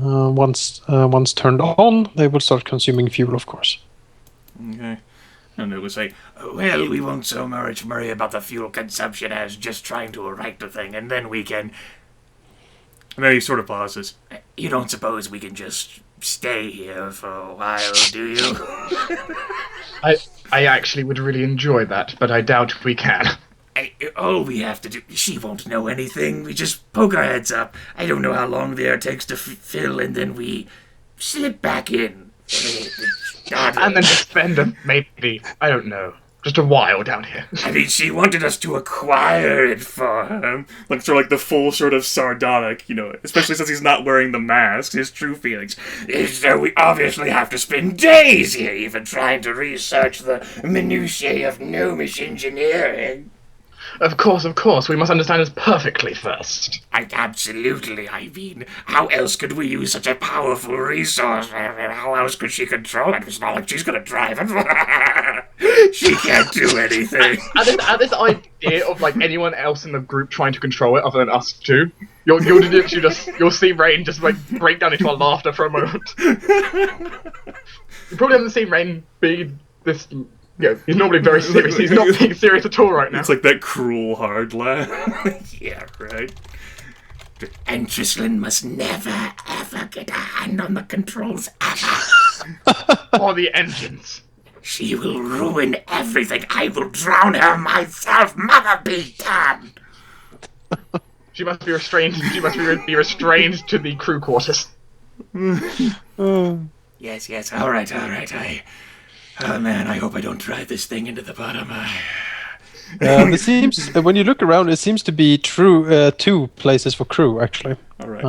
once turned on, they will start consuming fuel, of course. Okay. And they will say, well, we won't so much worry about the fuel consumption as just trying to right the thing, and then we can... And then he sort of pauses. You don't suppose we can just stay here for a while, do you? I actually would really enjoy that, but I doubt we can. All we have to do... She won't know anything. We just poke our heads up. I don't know how long the air takes to fill, and then we slip back in. And then just spend maybe, I don't know, just a while down here. I mean, she wanted us to acquire it for her. Like, sort of like the full sort of sardonic, especially since he's not wearing the mask, his true feelings. So we obviously have to spend days here even trying to research the minutiae of gnomish engineering. Of course, we must understand this perfectly first. Absolutely, I mean, how else could we use such a powerful resource? How else could she control it? It's not like she's gonna drive it. She can't do anything. At this idea of, like, anyone else in the group trying to control it other than us two, you'll see Rain just, like, break down into a laughter for a moment. You probably haven't seen Rain be this... Yeah, he's normally very serious. He's not being serious at all right now. It's like that cruel hard laugh. Yeah, right. And Gislin must never, ever get a hand on the controls, ever. Or the engines. She will ruin everything. I will drown her myself. Mother be damned. She must be restrained. She must be restrained to the crew quarters. Yes. All right. Oh man, I hope I don't drive this thing into the bottom. It seems, when you look around, it seems to be two places for crew, actually. All right.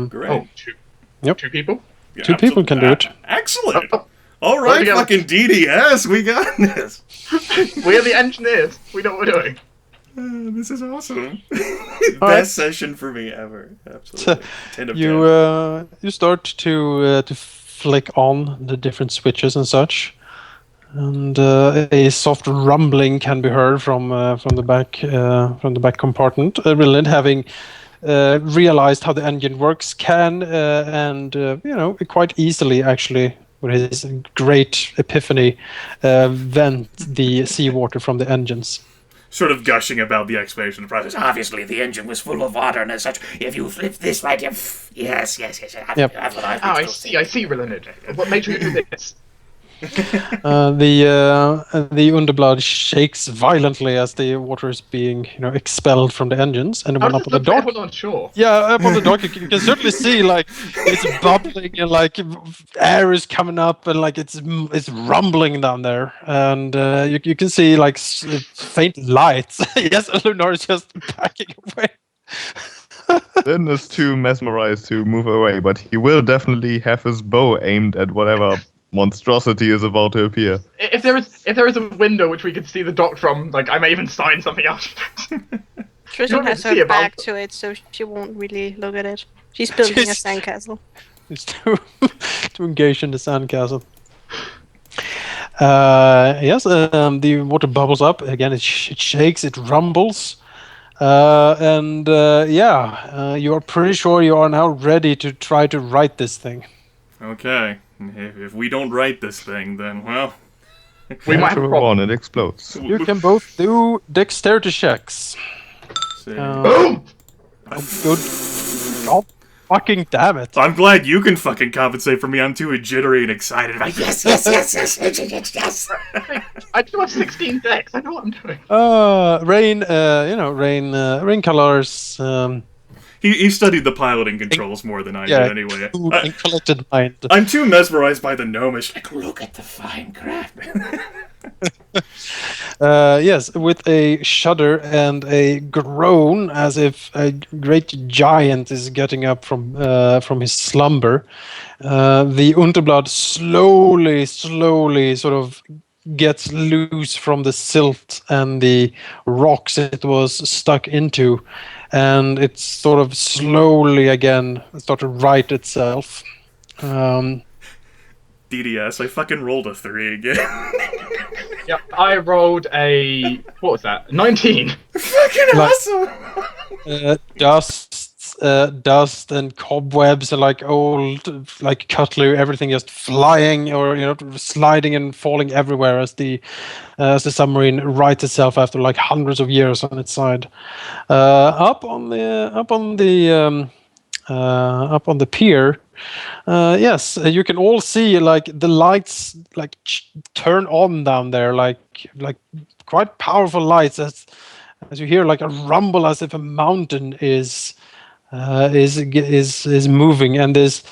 Great. Oh, two. Yep. 2 people? Yeah, two people can do it. Excellent. All right, fucking DDS, we got this. We're the engineers. We know what we're doing. This is awesome. Best session for me ever. Absolutely. 10 of 10. You start to flick on the different switches and such. And a soft rumbling can be heard from the back compartment. Rilinid, having realized how the engine works, can quite easily, actually, with his great epiphany, vent the seawater from the engines. Sort of gushing about the explanation process. Obviously, the engine was full of water and as such. If you flip this right, yes. Yep. That's what I see, Rilinid. What made you do this? The underblood shakes violently as the water is being, expelled from the engines, and when up on the dock. On shore? Yeah, up on the dock, you can certainly see like it's bubbling and like air is coming up and like it's rumbling down there, and you can see like faint lights. Yes, Alauneari is just backing away. Zyn is too mesmerized to move away, but he will definitely have his bow aimed at whatever monstrosity is about to appear. If there is a window which we could see the dock from, like, I may even sign something out. Tristan has her back to it, so she won't really look at it. She's building a sandcastle. It's to engage in the sandcastle. Yes, the water bubbles up again. It shakes, it rumbles, and you are pretty sure you are now ready to try to right this thing. Okay. If we don't write this thing, then, well... we might have a problem. It explodes. You can both do dexterity checks. Boom! Good. God fucking damn it. I'm glad you can fucking compensate for me. I'm too jittery and excited about yes. I do have 16 dex. I know what I'm doing. Rae'nkalar's... He studied the piloting controls more than I did anyway. And collected mind. I'm too mesmerized by the gnomish. Like, look at the fine craft. Yes, with a shudder and a groan, as if a great giant is getting up from his slumber, the Unterblood slowly sort of gets loose from the silt and the rocks it was stuck into, and it's sort of slowly again start to right itself. DDS, I fucking rolled a 3 again. Yep, I rolled a... what was that? 19! Fucking awesome! Dust dust and cobwebs and like old like cutlery, everything just flying or sliding and falling everywhere as the submarine rights itself after like hundreds of years on its side. Up on the pier. Yes, you can all see like the lights like turn on down there, like quite powerful lights as you hear like a rumble as if a mountain is moving, and this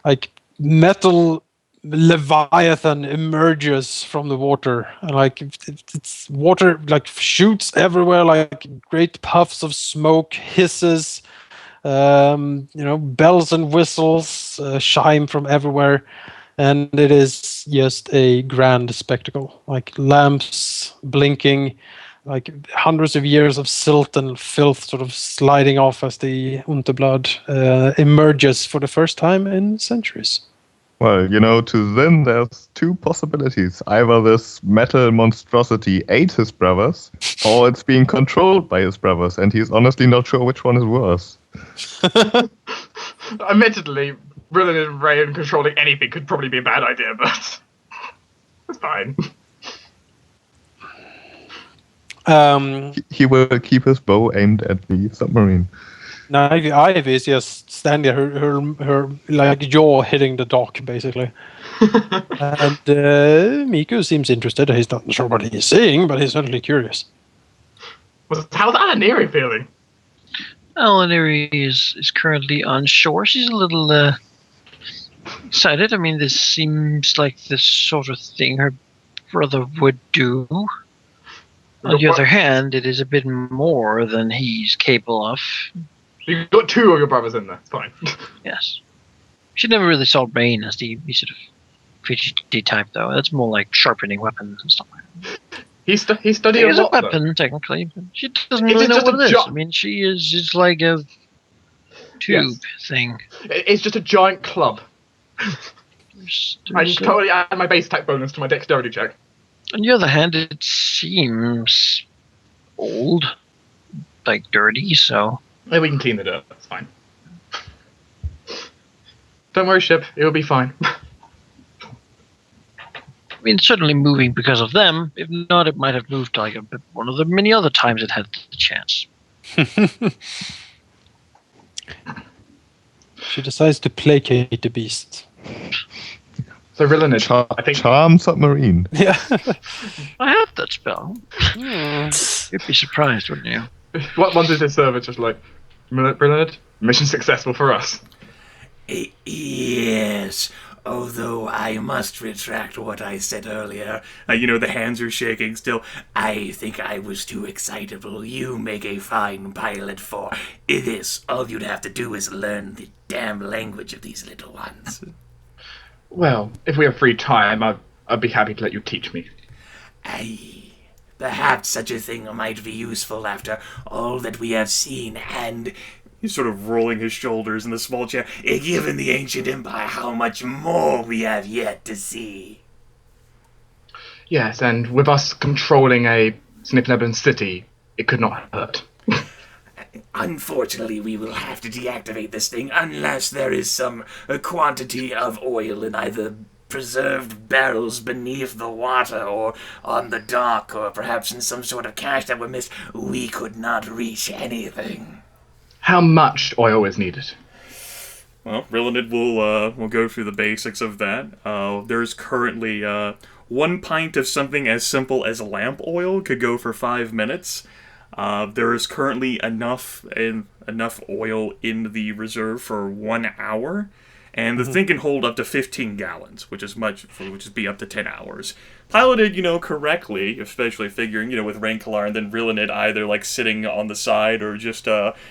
like metal leviathan emerges from the water, and like it's water like shoots everywhere, like great puffs of smoke, hisses, bells and whistles chime from everywhere, and it is just a grand spectacle, like lamps blinking, like hundreds of years of silt and filth sort of sliding off as the Unterblood emerges for the first time in centuries. Well, to Zyn, there's two possibilities. Either this metal monstrosity ate his brothers, or it's being controlled by his brothers, and he's honestly not sure which one is worse. Admittedly, Rilinid and Rae'nkalar controlling anything could probably be a bad idea, but it's fine. He will keep his bow aimed at the submarine. Now Ivy is just standing there, her like jaw hitting the dock, basically. And Miku seems interested. He's not sure what he's seeing, but he's certainly curious. How's Alauneari feeling? Alauneari is currently on shore. She's a little excited. I mean, this seems like the sort of thing her brother would do. On the other hand, it is a bit more than he's capable of. You've got two of your brothers in there. It's fine. Yes. She never really saw Rain as the sort of fidgety type, though. That's more like sharpening weapons and stuff like that. He studied a lot, a weapon, though. Technically, but she doesn't really know what it is. I mean, she is just like a tube thing. It's just a giant club. I can totally add my base attack bonus to my dexterity check. On the other hand, it seems old, like dirty, so... Yeah, we can clean the dirt, that's fine. Don't worry, Ship, it'll be fine. I mean, it's certainly moving because of them. If not, it might have moved like one of the many other times it had the chance. She decides to placate the beast. So Rilinid, I think... Charm submarine. Yeah. I have that spell. You'd be surprised, wouldn't you? What once is his servant just like, Rilinid, mission successful for us. Yes, although I must retract what I said earlier. The hands are shaking still. I think I was too excitable. You make a fine pilot for this. All you'd have to do is learn the damn language of these little ones. Well, if we have free time, I'd be happy to let you teach me. Perhaps such a thing might be useful after all that we have seen, and... He's sort of rolling his shoulders in the small chair. Given the ancient empire, how much more we have yet to see. Yes, and with us controlling a Snipnebin city, it could not hurt. Unfortunately, we will have to deactivate this thing unless there is some quantity of oil in either preserved barrels beneath the water or on the dock, or perhaps in some sort of cache that were missed. We could not reach anything. How much oil is needed? Well, Rilinid will go through the basics of that. There's currently 1 pint of something as simple as lamp oil could go for 5 minutes. There is currently enough oil in the reserve for 1 hour, and the thing can hold up to 15 gallons, which is be up to 10 hours. Piloted, correctly, especially figuring, with Rae'nkalar and then Rilinid either like sitting on the side or just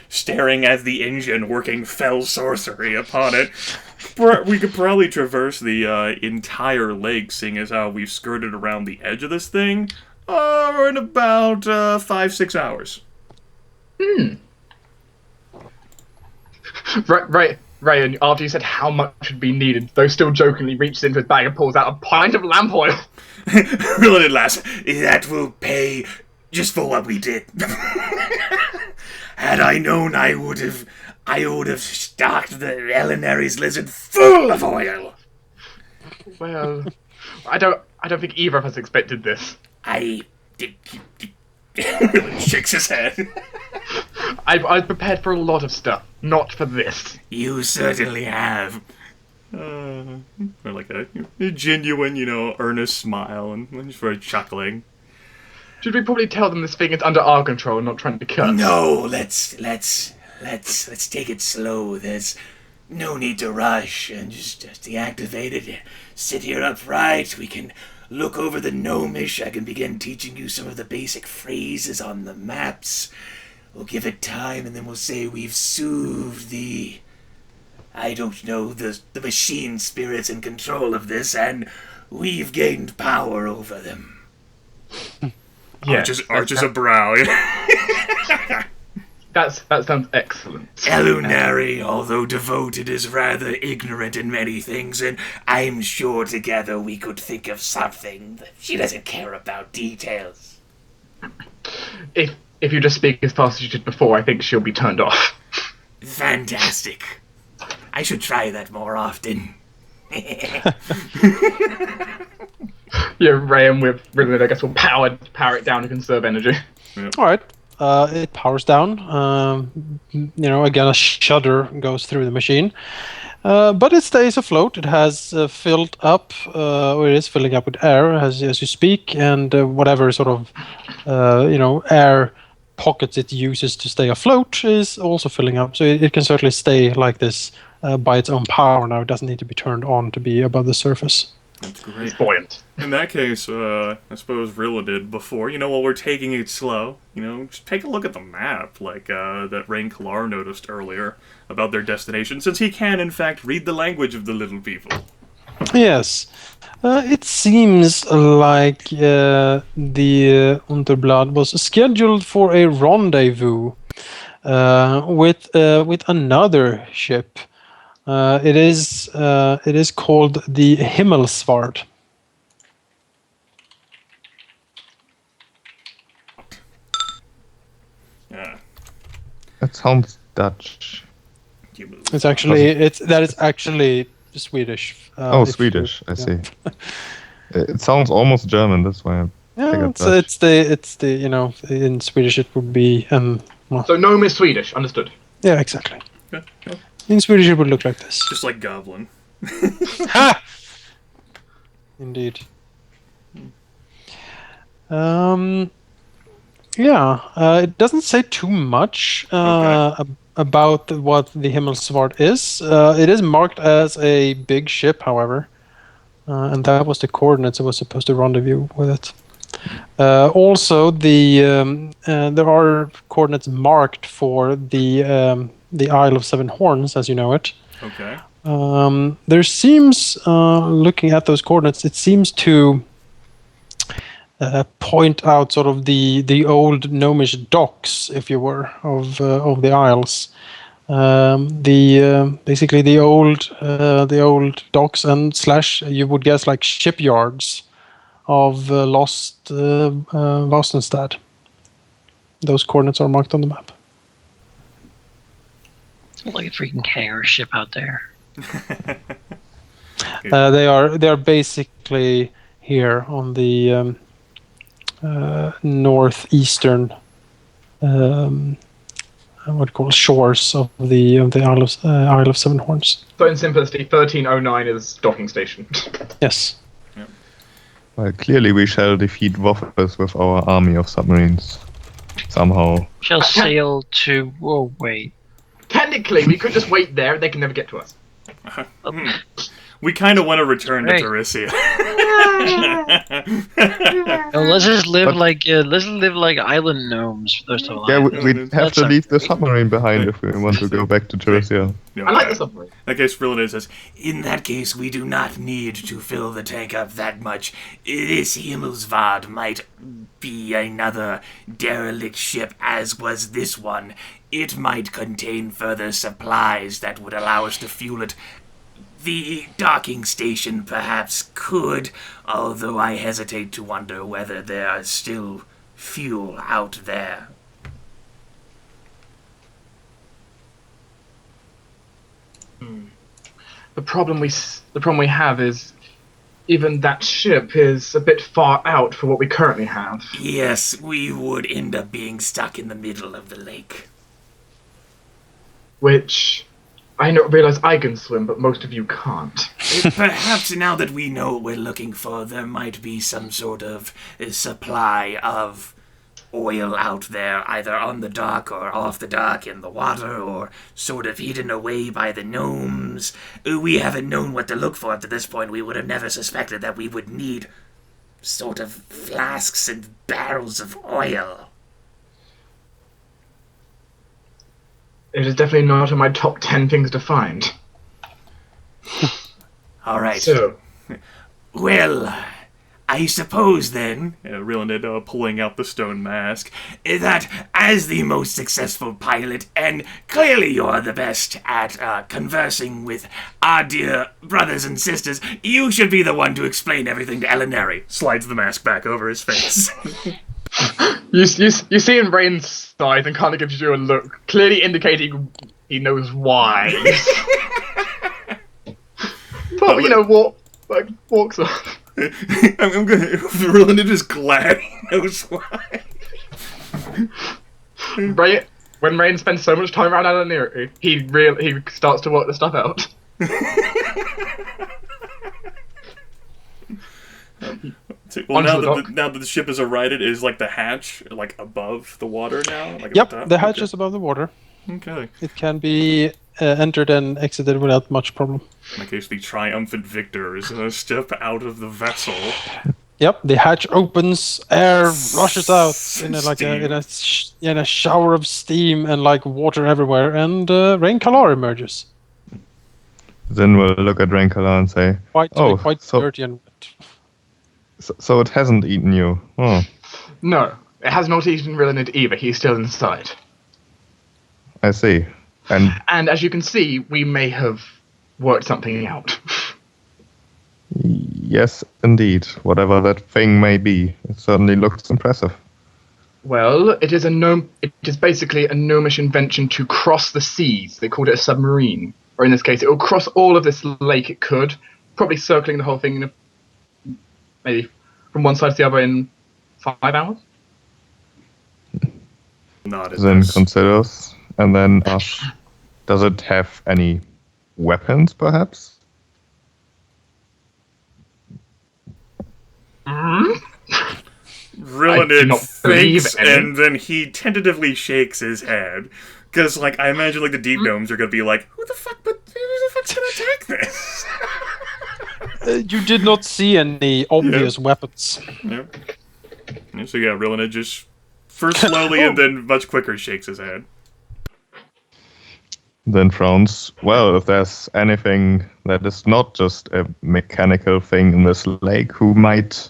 staring at the engine working fell sorcery upon it. We could probably traverse the entire lake, seeing as how we've skirted around the edge of this thing. In about 5-6 hours. Right, and after you said how much would be needed, though still jokingly reaches into his bag and pulls out a pint of lamp oil. Really, lass, that will pay just for what we did. Had I known, I would have I would have stocked the Alauneari's lizard full of oil. Well, I don't think either of us expected this. I did. Really shakes his head. I've prepared for a lot of stuff, not for this. You certainly have. Or like a genuine, earnest smile, and just very chuckling. Should we probably tell them this thing is under our control and not trying to cut? No, let's take it slow. There's no need to rush and just deactivate it. Sit here upright. We can look over the gnomish. I can begin teaching you some of the basic phrases on the maps. We'll give it time, and then we'll say we've soothed the machine spirits in control of this, and we've gained power over them. Yeah, arches a brow. That sounds excellent. Alauneari, although devoted, is rather ignorant in many things, and I'm sure together we could think of something. She doesn't care about details. If you just speak as fast as you did before, I think she'll be turned off. Fantastic. I should try that more often. Yeah, Rae'nkalar with Rilinid, I guess, will power it down to conserve energy. All right. It powers down. Again, a shudder goes through the machine. But it stays afloat. It has filled up, or it is filling up with air as you speak, and whatever sort of, air pockets it uses to stay afloat is also filling up. So it can certainly stay like this by its own power now. It doesn't need to be turned on to be above the surface. That's great. It's buoyant. In that case, I suppose Rilinid before, while we're taking it slow, just take a look at the map, like that Rae'nkalar noticed earlier about their destination, since he can, in fact, read the language of the little people. Yes. It seems like the Unterblood was scheduled for a rendezvous with another ship. It is called the Himmelsvard. Yeah. That sounds Dutch. It's actually that is actually Swedish. Swedish. I see. It sounds almost German. That's why. It's the in Swedish it would be So gnome is Swedish, understood. Yeah, exactly. Okay. In Swedish it would look like this. Just like Goblin. Ha! Indeed. It doesn't say too much about what the Himmelsvard is. It is marked as a big ship, however, and that was the coordinates it was supposed to rendezvous with it. Also, there are coordinates marked for the Isle of Seven Horns, as you know it. Okay. There seems, looking at those coordinates, it seems to point out sort of the old gnomish docks, if you were, of the Isles. Basically the old docks and / you would guess like shipyards of lost Vostenstad. Those coordinates are marked on the map. It's like a freaking hangar ship out there. They are basically here on the northeastern what do you call it, shores of the Isle of Seven Horns. So in simplicity, 1309 is docking station. Yes. Well, clearly we shall defeat Woffers with our army of submarines. Somehow. Shall sail to... Oh, wait. Technically, we could just wait there and they can never get to us. We kind of want to return to Teresia. Let's just live like island gnomes for the rest of our Yeah, lives. we'd have to leave the submarine behind if we want to go back to Teresia. I like the submarine. In that case, Rilinid says, in that case, we do not need to fill the tank up that much. This Himmelsvard might be another derelict ship, as was this one. It might contain further supplies that would allow us to fuel it. The docking station perhaps could, although I hesitate to wonder whether there is still fuel out there. The problem we have is even that ship is a bit far out for what we currently have. Yes, we would end up being stuck in the middle of the lake. Which I realize I can swim, but most of you can't. Perhaps now that we know what we're looking for, there might be some sort of supply of oil out there, either on the dock or off the dock in the water, or sort of hidden away by the gnomes. We haven't known what to look for up to this point. We would have never suspected that we would need sort of flasks and barrels of oil. It is definitely not in my top 10 things to find. All right. So, well, I suppose then, Rilinid pulling out the stone mask, that as the most successful pilot, and clearly you're the best at conversing with our dear brothers and sisters, you should be the one to explain everything to Alauneari. Slides the mask back over his face. you see in Rain's side and kind of gives you a look, clearly indicating he knows why. But, you know, walks off. I'm gonna. Rilinid is glad he knows why. When Rain spends so much time around Alauneari, he starts to work the stuff out. Well, now that the ship is righted, is like the hatch like above the water now? Like Yep, the hatch is above the water. Okay. It can be entered and exited without much problem. In case the triumphant victors step out of the vessel. Yep, the hatch opens, air rushes out in a shower of steam and like water everywhere, and Rae'nkalar emerges. Then we'll look at Rae'nkalar and say, Quite dirty and wet. So it hasn't eaten you. Oh. No, it has not eaten Rilinid either. He's still inside. I see. And as you can see, we may have worked something out. Yes, indeed. Whatever that thing may be, it certainly looks impressive. Well, it is basically a gnomish invention to cross the seas. They called it a submarine. Or in this case, it will cross all of this lake it could, probably circling the whole thing maybe from one side to the other in 5 hours. Then consider us, and then us. Does it have any weapons, perhaps? Rilinid thinks, and then he tentatively shakes his head. Because, like, I imagine, like, the deep gnomes are going to be like, who the fuck's going to attack this? You did not see any obvious weapons. Yep. So, yeah, Rilinid just first slowly and then much quicker shakes his head. Then frowns. Well, if there's anything that is not just a mechanical thing in this lake, who might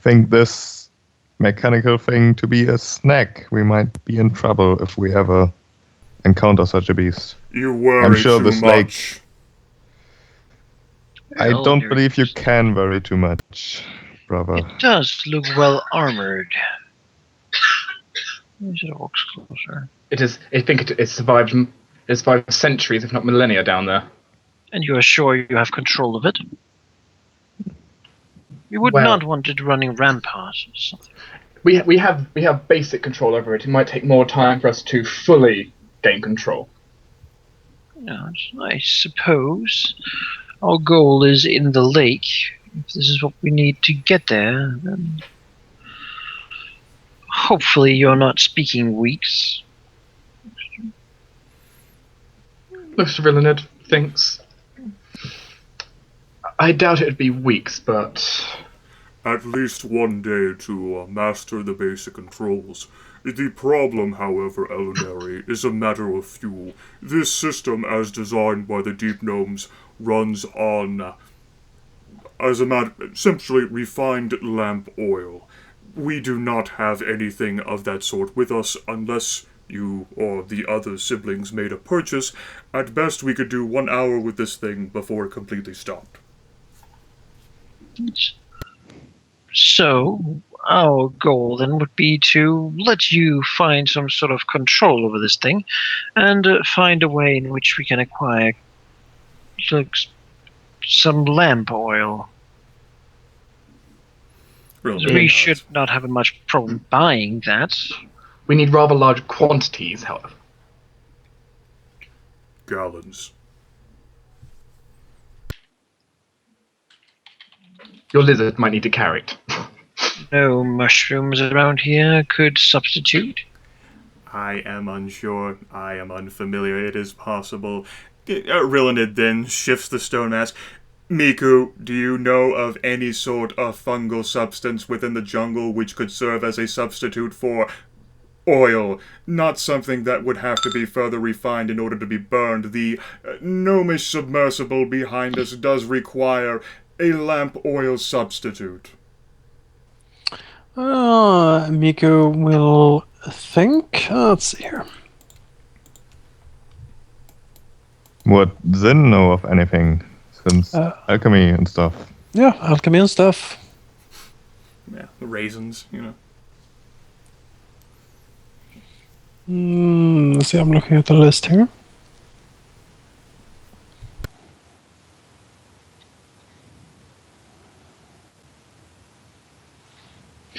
think this mechanical thing to be a snack? We might be in trouble if we ever encounter such a beast. You worry I'm sure too this much. lake. I don't believe you can worry too much, brother. It does look well armored. You should have walked closer. I think it survived centuries, if not millennia, down there. And you are sure you have control of it? You would not want it running rampart or something. We have basic control over it. It might take more time for us to fully gain control. Yes, I suppose our goal is in the lake. If this is what we need to get there, then hopefully you're not speaking weeks. Mr. Rilinid thinks. I doubt it would be weeks, but at least one day to master the basic controls. The problem, however, Alauneari, is a matter of fuel. This system, as designed by the Deep Gnomes, runs on, essentially refined lamp oil. We do not have anything of that sort with us unless you or the other siblings made a purchase. At best, we could do 1 hour with this thing before it completely stopped. So, our goal then would be to let you find some sort of control over this thing and find a way in which we can acquire some lamp oil. Really We not. should not have much problem buying that. We need rather large quantities, however. Gallons. Your lizard might need to carry it. No mushrooms around here could substitute. I am unsure. I am unfamiliar. It is possible. Rilinid then shifts the stone and asks, Miku, do you know of any sort of fungal substance within the jungle which could serve as a substitute for oil? Not something that would have to be further refined in order to be burned. The gnomish submersible behind us does require a lamp oil substitute. Miku will think. Let's see here. Would Zyn know of anything? Since alchemy and stuff. Yeah, alchemy and stuff. Yeah, the raisins, Let's see, I'm looking at the list here.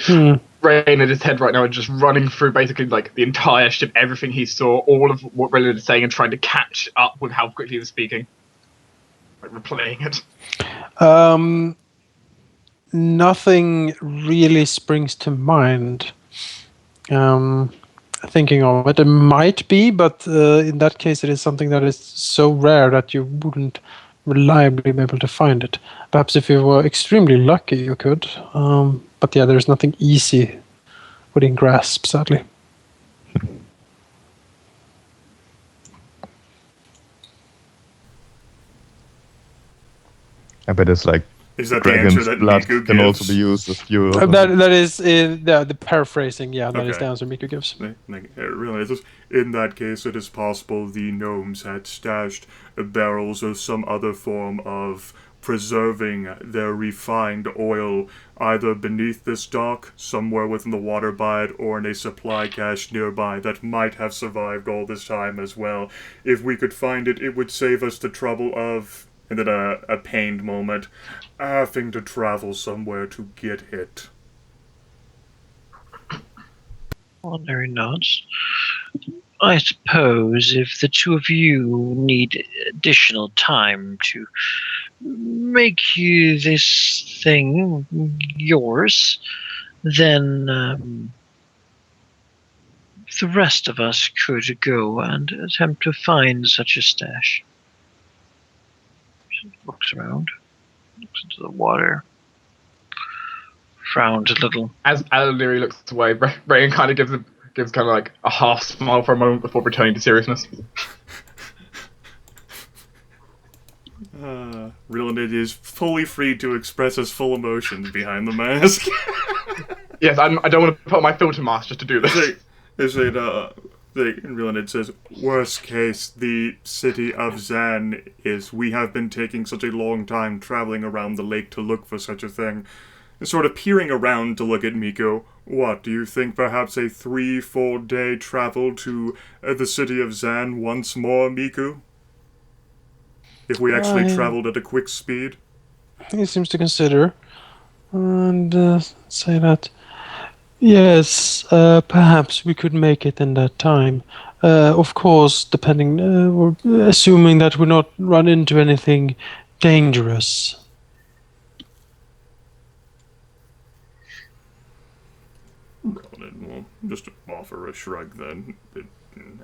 Rain in his head right now is just running through basically like the entire ship, everything he saw, all of what Rilinid is saying, and trying to catch up with how quickly he was speaking. Like replaying it. Nothing really springs to mind. Thinking of it, it might be, but in that case, it is something that is so rare that you wouldn't reliably be able to find it. Perhaps if you were extremely lucky, you could. But yeah, there's nothing easy within grasp, sadly. I bet it's like Is that the answer dragon's that blood Miku can gives? also be used as fuel. That is the paraphrasing. Yeah, that is Okay. the answer Miku gives. Really, in that case, it is possible the gnomes had stashed barrels or some other form of preserving their refined oil either beneath this dock, somewhere within the water by it, or in a supply cache nearby that might have survived all this time as well. If we could find it, it would save us the trouble of, and then a pained moment, having to travel somewhere to get it. Ordinary nods. I suppose if the two of you need additional time to make this thing yours, then the rest of us could go and attempt to find such a stash. She looks around, looks into the water, frowns a little. As Alauneari looks away, Rain kind of gives kind of like a half smile for a moment before returning to seriousness. Rilinid is fully free to express his full emotions behind the mask. Yes, I don't want to put on my filter mask just to do this. Rilinid says, worst case, the city of Zan is, we have been taking such a long time traveling around the lake to look for such a thing. Sort of peering around to look at Miko. What, do you think perhaps a 3-4 day travel to the city of Zan once more, Miku? If we actually traveled at a quick speed? He seems to consider and say that, yes, perhaps we could make it in that time. Of course, depending, or assuming that we not run into anything dangerous. Well, just offer a shrug then,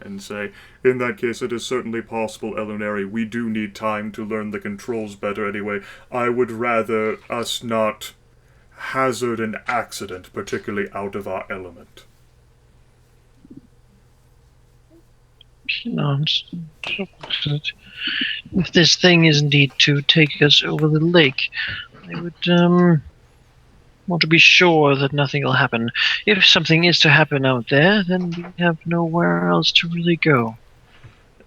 and say, in that case, it is certainly possible, Alauneari. We do need time to learn the controls better anyway. I would rather us not hazard an accident, particularly out of our element. She nods. If this thing is indeed to take us over the lake, I would want to be sure that nothing will happen. If something is to happen out there, then we have nowhere else to really go.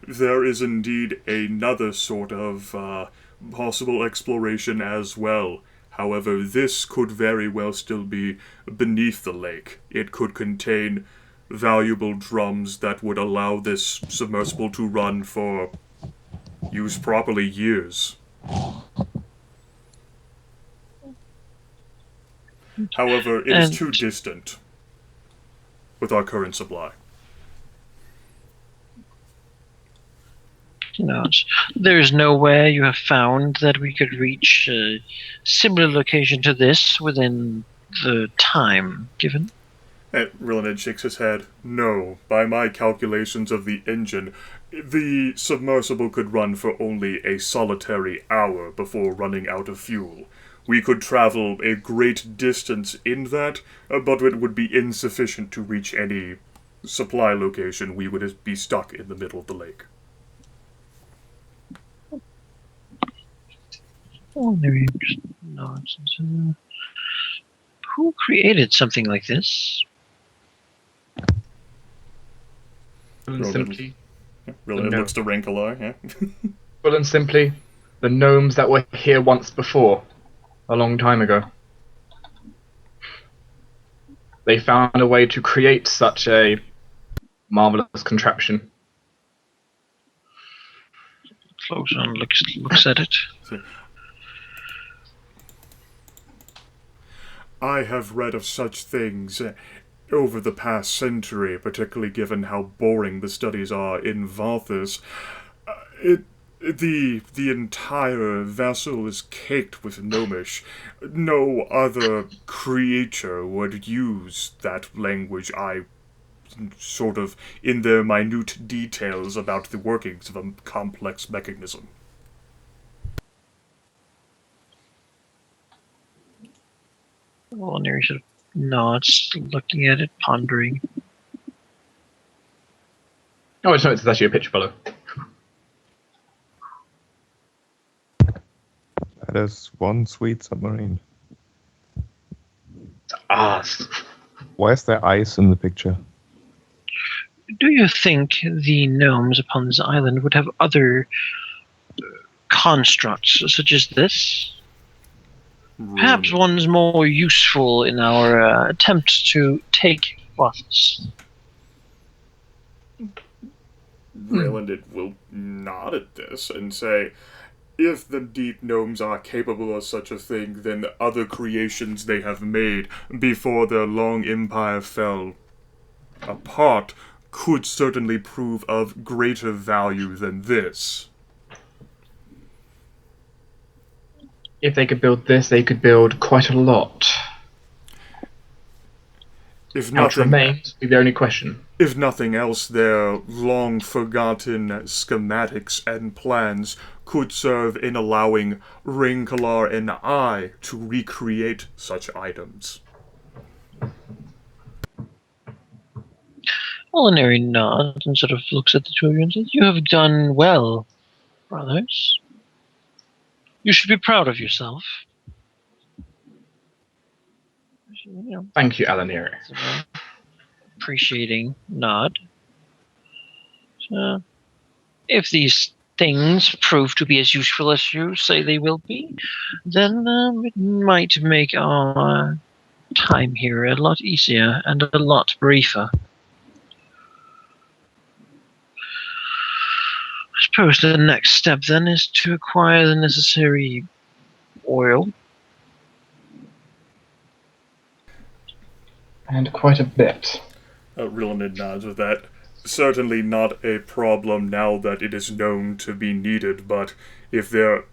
There is indeed another sort of possible exploration as well. However, this could very well still be beneath the lake. It could contain valuable drums that would allow this submersible to run for, used properly, years. However, it is too distant with our current supply. No, there's nowhere you have found that we could reach a similar location to this within the time given? Rilinid shakes his head. No, by my calculations of the engine, the submersible could run for only a solitary hour before running out of fuel. We could travel a great distance in that, but it would be insufficient to reach any supply location. We would be stuck in the middle of the lake. Oh, there you just nonsense. Who created something like this? Simply, Really, it looks to Rae'nkalar, yeah. full and simply, the gnomes that were here once before, a long time ago. They found a way to create such a marvelous contraption. Close on looks at it. I have read of such things over the past century, particularly given how boring the studies are in Valthus. The entire vessel is caked with gnomish. No other creature would use that language. I sort of in their minute details about the workings of a complex mechanism. Alauneari sort of nods, looking at it, pondering. Oh, it's not. It's actually a pitch fellow. That is one sweet submarine. Ass. Why is there ice in the picture? Do you think the gnomes upon this island would have other constructs such as this? Perhaps one's more useful in our attempt to take Valthus. Rilinid will nod at this and say, if the deep gnomes are capable of such a thing, then the other creations they have made before their long empire fell apart could certainly prove of greater value than this. If they could build this, they could build quite a lot. If How it nothing remains be the only question. If nothing else, their long-forgotten schematics and plans could serve in allowing Rae'nkalar and I to recreate such items. Alauneari nods and sort of looks at the two of you and says, "You have done well, brothers. You should be proud of yourself." Thank you, Alauneari. Appreciating nod. So, if these things prove to be as useful as you say they will be, then it might make our time here a lot easier and a lot briefer. I suppose the next step then is to acquire the necessary oil. And quite a bit. Rilinid nods with that. Certainly not a problem now that it is known to be needed, but if there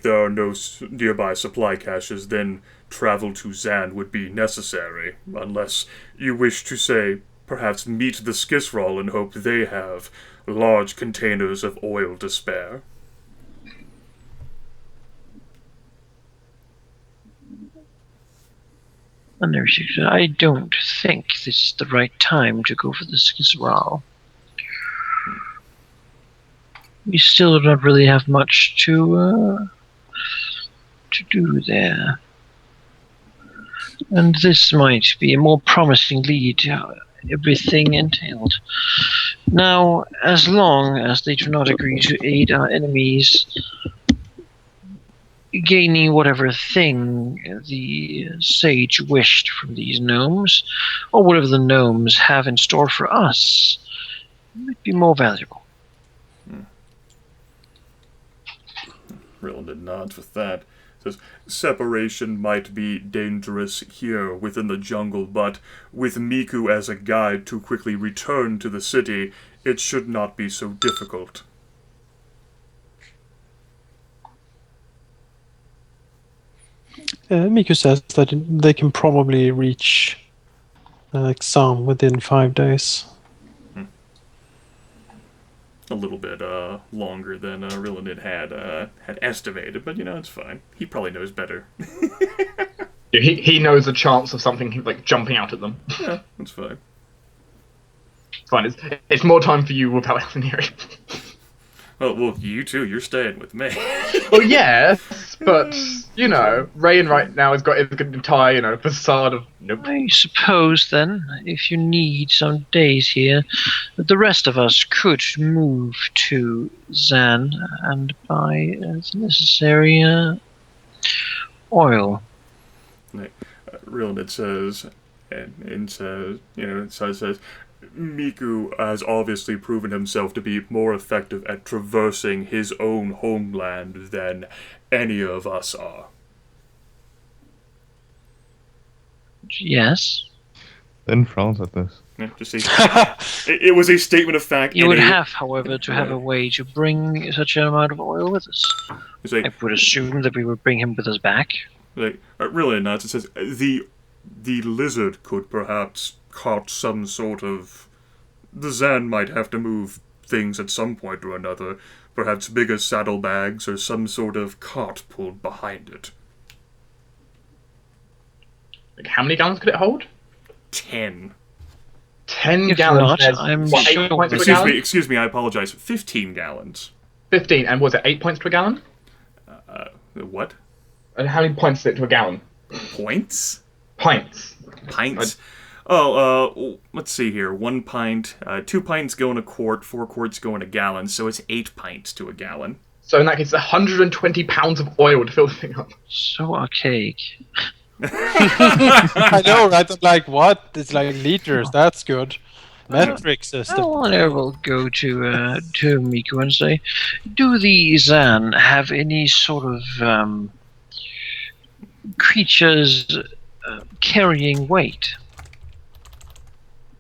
are no nearby supply caches, then travel to Zan would be necessary, unless you wish to, say, perhaps meet the Skisral and hope they have large containers of oil to spare. I don't think this is the right time to go for the Skisral. We still don't really have much to do there. And this might be a more promising lead to everything entailed. Now, as long as they do not agree to aid our enemies gaining whatever thing the sage wished from these gnomes, or whatever the gnomes have in store for us, it might be more valuable. Rilinid nods with that. Separation might be dangerous here within the jungle, but with Miku as a guide to quickly return to the city, it should not be so difficult. Miku says that they can probably reach Xam within 5 days. A little bit longer than Rilinid had estimated, but it's fine. He probably knows better. Yeah, he knows the chance of something like jumping out at them. Yeah, that's fine. It's fine. It's more time for you without Alauneari. Well, you too. You're staying with me. Well, yes, but Rae'n right now has got his entire facade of nope. I suppose then, if you need some days here, that the rest of us could move to Zan and buy the necessary oil. Rilinid says, and says, says, Miku has obviously proven himself to be more effective at traversing his own homeland than any of us are. Yes. Then frowns at this. Yeah, it was a statement of fact. You would have, however, to have a way to bring such an amount of oil with us. I would assume that we would bring him with us back. Really not. It says the lizard could perhaps caught some sort of... The Zan might have to move things at some point or another. Perhaps bigger saddlebags or some sort of cart pulled behind it. Like, how many gallons could it hold? 10. 10 If gallons. not, I'm sure. Excuse me, I apologize. 15 gallons. 15, and was it 8 points to a gallon? What? And how many pints is it to a gallon? Points? Pints. Pints? Let's see here. 1 pint, 2 pints go in a quart, 4 quarts go in a gallon, so it's 8 pints to a gallon. So in that case, 120 pounds of oil to fill the thing up. So archaic. I know, right? I'm like, what? It's like liters. That's good. Metric system. I will go to Miku and say, do the Zan have any sort of creatures carrying weight?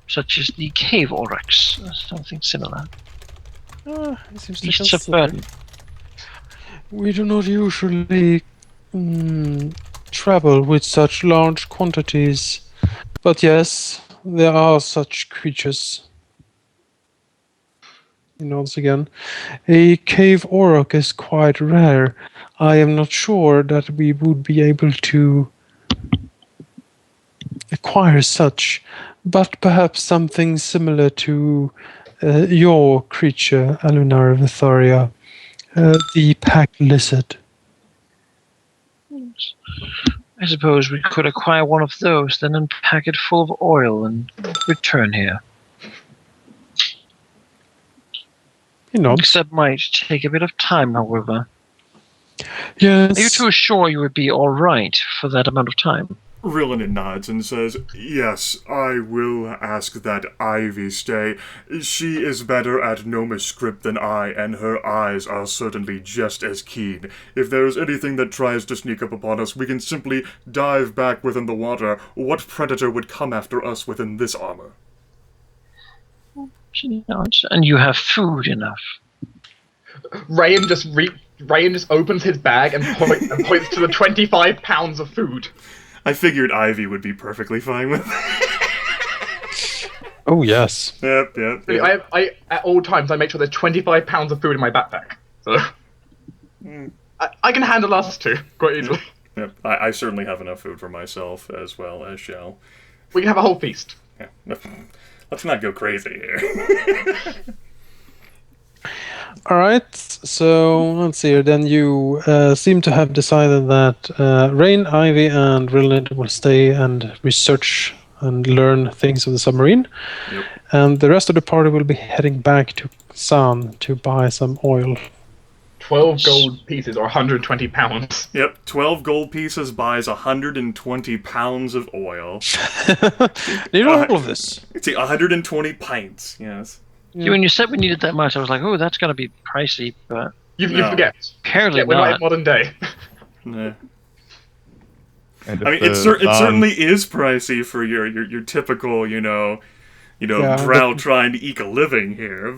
Such as the cave oryx, or something similar. It seems to Beasts of consider. burden. We do not usually travel with such large quantities, but yes, there are such creatures. He nods again. A cave auroch is quite rare. I am not sure that we would be able to acquire such, but perhaps something similar to your creature, Zyn Vytharia, the pack lizard. I suppose we could acquire one of those, then and pack it full of oil and return here. You know. Except might take a bit of time, however. Yes. Are you too sure you would be all right for that amount of time? Rilinid nods and says, yes, I will ask that Ivy stay. She is better at Gnomish script than I, and her eyes are certainly just as keen. If there is anything that tries to sneak up upon us, we can simply dive back within the water. What predator would come after us within this armor? She nods. And you have food enough. Rae'n just opens his bag and points to the 25 pounds of food. I figured Ivy would be perfectly fine with it. Oh, yes. Yep. I at all times, I make sure there's 25 pounds of food in my backpack. So I can handle us two quite easily. Yep. I certainly have enough food for myself as well as Shell. We can have a whole feast. Yeah. Let's not go crazy here. Alright, so let's see here. Then you seem to have decided that Rae'n, Ivy, and Rilinid will stay and research and learn things of the submarine. Yep. And the rest of the party will be heading back to San to buy some oil. 12 gold pieces or 120 pounds. Yep, 12 gold pieces buys 120 pounds of oil. Need all of this. See, 120 pints, yes. Yeah. When you said we needed that much, I was like, oh, that's going to be pricey, but... You forget. Apparently We're not in not. modern day. Nah. And I mean, it certainly is pricey for your typical, drow trying to eke a living here.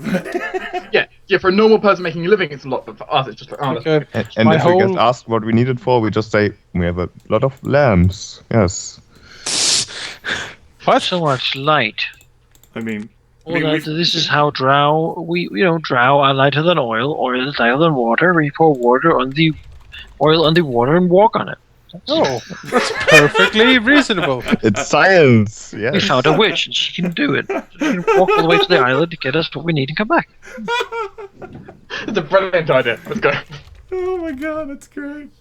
yeah, for a normal person making a living, it's a lot, but for us, it's just like, oh, Okay. And if we get asked what we need it for, we just say, we have a lot of lambs. Yes. What? So much light. I mean, this is how drow, drow are lighter than oil, oil is lighter than water, we pour oil on the water and walk on it. That's perfectly reasonable. It's science. Yes. We found a witch and she can do it. She can walk all the way to the island to get us what we need and come back. It's a brilliant idea. Let's go. Oh my god, that's great.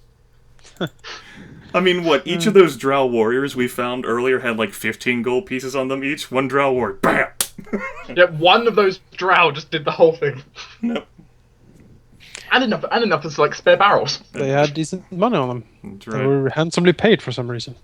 I mean, what? Each of those drow warriors we found earlier had like 15 gold pieces on them each. One drow warrior, bam! Yeah, one of those drow just did the whole thing. Nope. And enough as like spare barrels. They had decent money on them. That's right. They were handsomely paid for some reason.